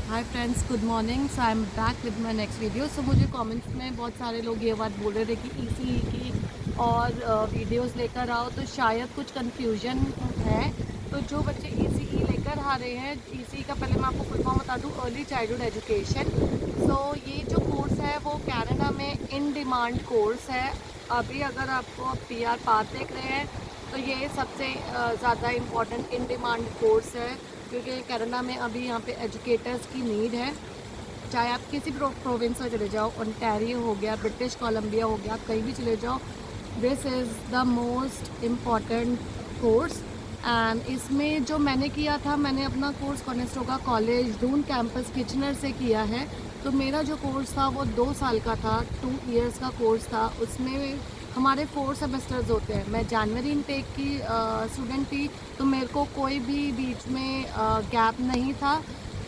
Hi friends, good morning. So I am back with my next video. So मुझे comments में बहुत सारे लोग ये बात बोल रहे थे कि ईसीई की और वीडियोस लेकर आओ, तो शायद कुछ कन्फ्यूजन है। तो जो बच्चे ईसीई लेकर आ रहे हैं, ईसीई का पहले मैं आपको फुल फॉर्म बता दूँ, अर्ली चाइल्डहुड एजुकेशन। सो ये जो कोर्स है वो कनाडा में इन डिमांड कोर्स है। अभी अगर आपको पीआर पाथ देख रहे हैं तो ये सबसे ज़्यादा इम्पॉर्टेंट इन डिमांड कोर्स है, क्योंकि कनाडा में अभी यहाँ पे एजुकेटर्स की नीड है। चाहे आप किसी भी प्रोविंस में चले जाओ, ओंटारियो हो गया, ब्रिटिश कोलंबिया हो गया, आप कहीं भी चले जाओ, this is the most important course. And इसमें जो मैंने किया था, मैंने अपना course Conestoga college Doon campus Kitchener से किया है। तो मेरा जो कोर्स था वो 2 साल का था, 2 ईयर्स का कोर्स था। उसमें हमारे 4 सेमेस्टर्स होते हैं। मैं जनवरी इनटेक की स्टूडेंट थी, तो मेरे को कोई भी बीच में गैप नहीं था।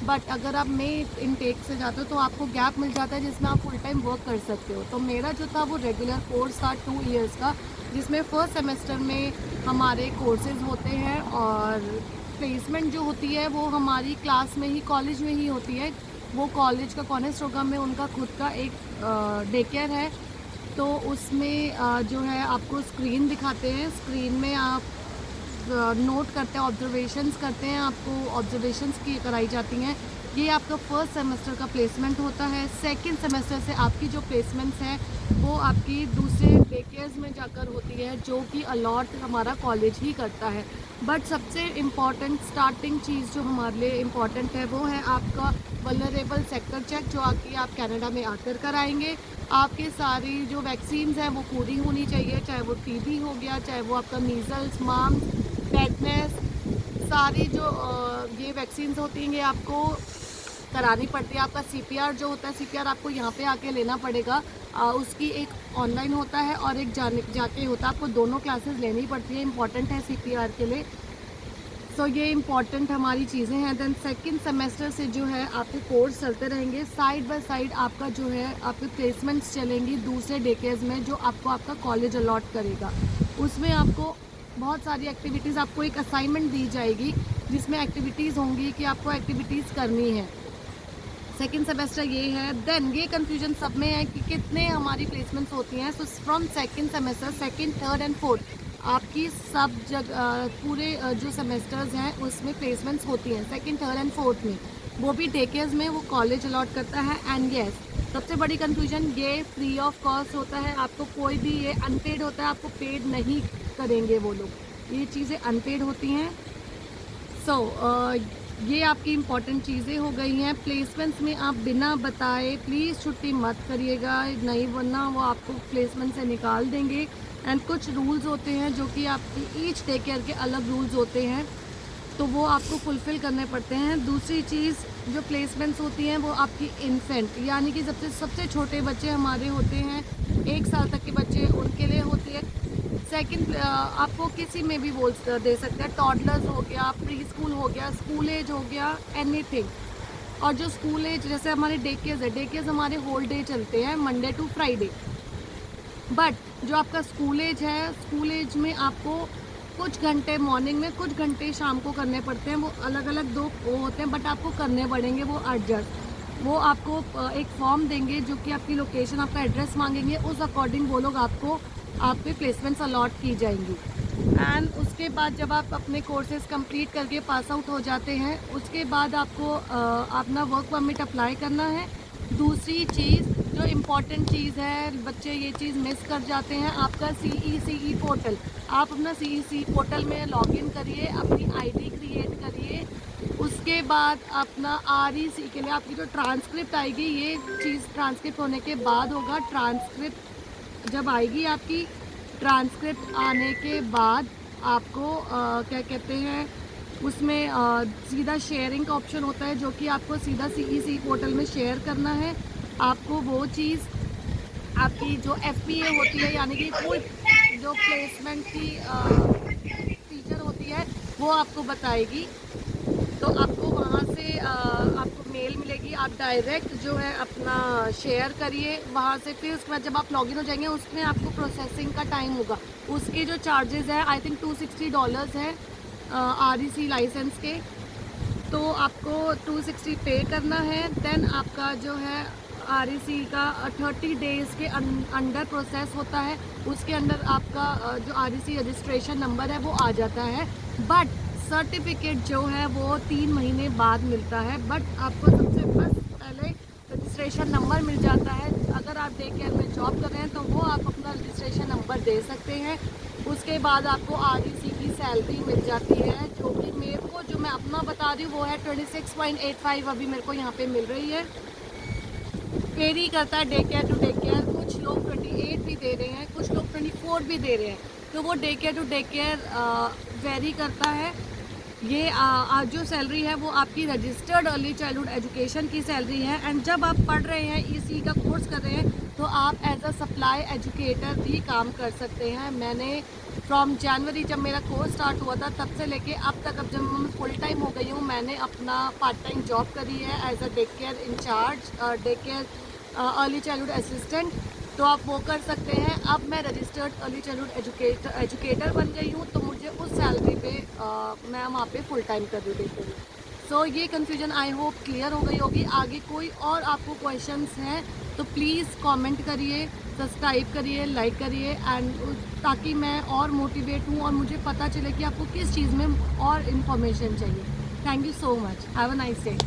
बट अगर आप मई इनटेक से जाते हो तो आपको गैप मिल जाता है, जिसमें आप फुल टाइम वर्क कर सकते हो। तो मेरा जो था वो रेगुलर कोर्स था 2 ईयर्स का, जिसमें फर्स्ट सेमेस्टर में हमारे कोर्सेज होते हैं और प्लेसमेंट जो होती है वो हमारी क्लास में ही, कॉलेज में ही होती है। वो कॉलेज का कॉनेस्टोगा में उनका खुद का एक डे केयर है। तो उसमें जो है आपको स्क्रीन दिखाते हैं, स्क्रीन में आप नोट करते हैं, ऑब्जर्वेशंस करते हैं, आपको ऑब्जर्वेशंस की कराई जाती हैं। ये आपका फर्स्ट सेमेस्टर का प्लेसमेंट होता है। सेकंड सेमेस्टर से आपकी जो प्लेसमेंट्स हैं वो आपकी दूसरे डे केयर्स में जाकर होती है, जो कि अलॉट हमारा कॉलेज ही करता है। बट सबसे इम्पॉर्टेंट स्टार्टिंग चीज़ जो हमारे लिए इम्पॉर्टेंट है वो है आपका वल्नरेबल सेक्टर चेक, जो आके आप कनाडा में आकर कराएंगे। आपके सारी जो वैक्सीन्स हैं वो पूरी होनी चाहिए, चाहे वो टीबी हो गया, चाहे वो आपका मीज़ल्स, माम्स, टेटनस, सारी जो ये वैक्सीन्स होती हैं ये आपको करानी पड़ती है। आपका सीपीआर जो होता है, सीपीआर आपको यहाँ पे आके लेना पड़ेगा। उसकी एक ऑनलाइन होता है और एक जाके होता है। आपको दोनों क्लासेस लेनी पड़ती है, इंपॉर्टेंट है सीपीआर के लिए। सो ये इम्पॉर्टेंट हमारी चीज़ें हैं। देन सेकंड सेमेस्टर से जो है आपके कोर्स चलते रहेंगे, साइड बाय साइड आपका जो है आपकी प्लेसमेंट्स चलेंगी दूसरे डे केयर्स में, जो आपको आपका कॉलेज अलॉट करेगा। उसमें आपको बहुत सारी एक्टिविटीज़, आपको एक असाइनमेंट दी जाएगी जिसमें एक्टिविटीज़ होंगी कि आपको एक्टिविटीज़ करनी है। सेकेंड सेमेस्टर ये है। देन ये कन्फ्यूजन सब में है कि कितने हमारी प्लेसमेंट्स होती हैं। So from second semester, second, third and fourth, आपकी सब जगह पूरे जो सेमेस्टर्स हैं उसमें प्लेसमेंट्स होती हैं, सेकेंड, थर्ड एंड फोर्थ में। वो भी डे केयर्स में वो कॉलेज अलॉट करता है। एंड येस, सबसे बड़ी कन्फ्यूजन, ये फ्री ऑफ कॉस्ट होता है। आपको कोई भी, ये अनपेड होता है, आपको पेड नहीं करेंगे वो लोग, ये चीज़ें अनपेड होती हैं। सो ये आपकी इम्पॉर्टेंट चीज़ें हो गई हैं। प्लेसमेंट्स में आप बिना बताए प्लीज़ छुट्टी मत करिएगा, नहीं वरना वो आपको प्लेसमेंट से निकाल देंगे। एंड कुछ रूल्स होते हैं जो कि आपकी ईच डे केयर के अलग रूल्स होते हैं, तो वो आपको फुलफ़िल करने पड़ते हैं। दूसरी चीज़, जो प्लेसमेंट्स होती हैं वो आपकी इन्फेंट, यानी कि सबसे सबसे छोटे बच्चे हमारे होते हैं, 1 साल तक के बच्चे, उनके लिए होती है। सेकंड, आपको किसी में भी बोल दे सकते हैं, टॉडलर्स हो गया, प्री स्कूल हो गया, स्कूल एज हो गया, एनीथिंग। और जो स्कूल एज, जैसे हमारे डे केयर्स है, डे केयर्स हमारे होल डे चलते हैं, मंडे टू फ्राइडे। बट जो आपका स्कूल एज है, स्कूल एज में आपको कुछ घंटे मॉर्निंग में, कुछ घंटे शाम को करने पड़ते हैं। वो अलग अलग दो वो होते हैं, बट आपको करने पड़ेंगे वो एडजस्ट। वो आपको एक फॉर्म देंगे जो कि आपकी लोकेशन, आपका एड्रेस मांगेंगे, उस अकॉर्डिंग वो लोग आपको आप पे प्लेसमेंट्स अलॉट की जाएंगी। एंड उसके बाद जब आप अपने कोर्सेज कंप्लीट करके पास आउट हो जाते हैं, उसके बाद आपको अपना वर्क परमिट अप्लाई करना है। दूसरी चीज़ जो इम्पॉर्टेंट चीज़ है, बच्चे ये चीज़ मिस कर जाते हैं, आपका CECE पोर्टल। आप अपना CECE पोर्टल में लॉगिन करिए, अपनी आईडी क्रिएट करिए। उसके बाद अपना REC के लिए आपकी जो ट्रांसक्रिप्ट आएगी, ये चीज़ ट्रांसक्रिप्ट होने के बाद होगा। ट्रांसक्रिप्ट जब आएगी, आपकी ट्रांसक्रिप्ट आने के बाद आपको क्या कहते हैं, उसमें सीधा शेयरिंग का ऑप्शन होता है, जो कि आपको सीधा CEC पोर्टल में शेयर करना है। आपको वो चीज़ आपकी जो FPA होती है, यानी कि फुल जो प्लेसमेंट की टीचर होती है, वो आपको बताएगी। तो आपको वहाँ से आपको मेल मिलेगी, आप डायरेक्ट जो है अपना शेयर करिए वहाँ से। फिर उसके बाद जब आप लॉगिन हो जाएंगे, उसमें आपको प्रोसेसिंग का टाइम होगा। उसके जो चार्जेस है, आई थिंक $260 है REC लाइसेंस के। तो आपको 260 पे करना है। देन आपका जो है REC का 30 डेज़ के अंडर प्रोसेस होता है। उसके अंदर आपका जो REC रजिस्ट्रेशन नंबर है वो आ जाता है। बट सर्टिफिकेट जो है वो 3 महीने बाद मिलता है। बट आपको सबसे बस पहले रजिस्ट्रेशन नंबर मिल जाता है। अगर आप डे केयर में जॉब कर रहे हैं तो वो आप अपना रजिस्ट्रेशन नंबर दे सकते हैं। उसके बाद आपको REC की सैलरी मिल जाती है, जो कि मेरे को जो मैं अपना बता रही हूँ वो है 26.85 अभी मेरे को यहाँ पे मिल रही है। वेरी करता है day care to day care. कुछ लोग 28 भी दे रहे हैं, कुछ लोग 24 भी दे रहे हैं। तो वो day care to day care vary करता है। ये आज जो सैलरी है वो आपकी रजिस्टर्ड अर्ली चाइल्डहुड एजुकेशन की सैलरी है। एंड जब आप पढ़ रहे हैं, EC का कोर्स कर रहे हैं, तो आप एज अ सप्लाई एजुकेटर भी काम कर सकते हैं। मैंने फ्रॉम जनवरी जब मेरा कोर्स स्टार्ट हुआ था तब से लेके अब तक, अब जब मैं फुल टाइम हो गई हूँ, मैंने अपना पार्ट टाइम जॉब करी है as a day care in charge, day care early childhood assistant. तो आप वो कर सकते हैं। अब मैं रजिस्टर्ड अर्ली चाइल्डहुड एजुकेटर बन गई हूँ, तो मुझे उस सैलरी पे मैं वहाँ पे फुल टाइम कर रही हूँ। सो ये कन्फ्यूजन आई होप क्लियर हो गई होगी। आगे कोई और आपको क्वेश्चंस हैं तो प्लीज़ कमेंट करिए, सब्सक्राइब करिए, लाइक करिए, एंड ताकि मैं और मोटिवेट हूँ और मुझे पता चले कि आपको किस चीज़ में और इन्फॉर्मेशन चाहिए। Thank you so much. Have a nice day.